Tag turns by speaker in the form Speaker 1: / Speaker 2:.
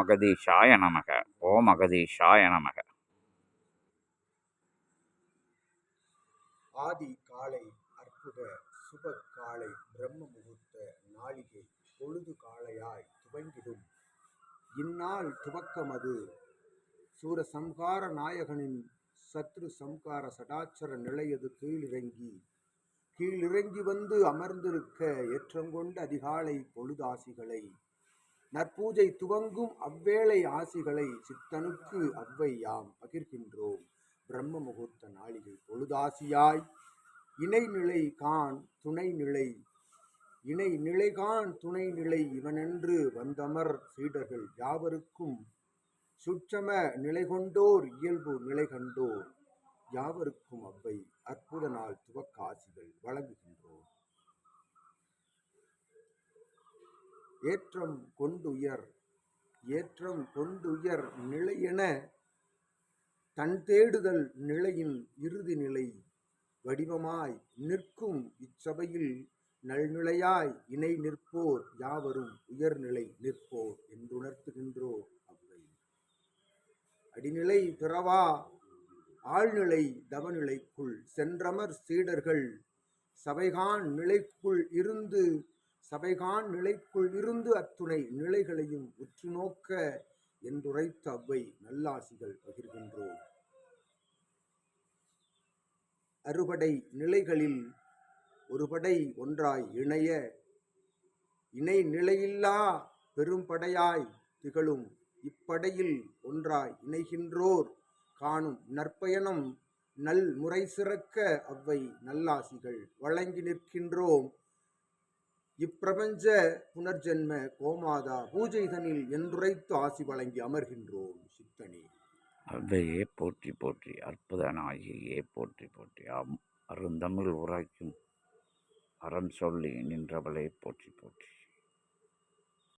Speaker 1: அகதீஷாய நமக. ஓம் அகதீஷாய நமக.
Speaker 2: ஆதி காலை அற்புத சுப காலை பிரம்ம முகூர்த்த நாளிகை பொழுது காலையாய் துவங்கிடும் இந்நாள் துவக்கமது சூரசம்ஹார நாயகனின் சத்ரு சம்கார சடாச்சர நிலையது கீழிறங்கி வந்து அமர்ந்திருக்க ஏற்றங்கொண்ட அதிகாலை பொழுதாசிகளை நற்பூஜை துவங்கும் அவ்வேளை ஆசிகளை சித்தனுக்கு அவ்வை யாம் பகிர்கின்றோம். பிரம்ம முகூர்த்த நாளிகை பொழுதாசியாய் இணைநிலை கான் துணைநிலை இவனென்று வந்தமர் சீடர்கள் யாவருக்கும் சுற்றம நிலை கொண்டோர் இயல்பு நிலை கண்டோர் யாவருக்கும் அவ்வை அற்புத நாள் துவக்க ஆசிகள் வழங்குகின்றோம். ஏற்றம் கொண்டுயர் நிலையென தன் தேடுதல் நிலையின் இறுதி நிலை வடிவமாய் நிற்கும் இச்சபையில் நல்நிலையாய் இணை நிற்போர் யாவரும் உயர்நிலை நிற்போர் என்றுணர்த்துகின்றோர் அவ்வை. அடிநிலை பிறவா ஆழ்நிலை தவநிலைக்குள் சென்றமர் சீடர்கள் சபைகான் நிலைக்குள் இருந்து அத்துணை நிலைகளையும் உற்று நோக்க என்றுரைத்த அவ்வை நல்லாசிகள் பகிர்கின்றோம். அறுபடை நிலைகளில் ஒருபடை ஒன்றாய் இணை நிலையில்லா பெரும்படையாய் திகழும் இப்படையில் ஒன்றாய் இணைகின்றோர் காணும் நற்பயணம் நல் முறை சிறக்க அவ்வை நல்லாசிகள் வழங்கி நிற்கின்றோம். இப்பிரபஞ்ச புனர்ஜென்ம கோமாதா பூஜைதனில் என்றுரைத்து ஆசி வழங்கி அமர்கின்றோம். சித்தனே
Speaker 1: அவ்வையே போற்றி போற்றி, அற்புத நாயகியே போற்றி போற்றி, அருந்தமிழ் உரைக்கும் அறம் சொல்லி நின்றவளே போற்றி போற்றி.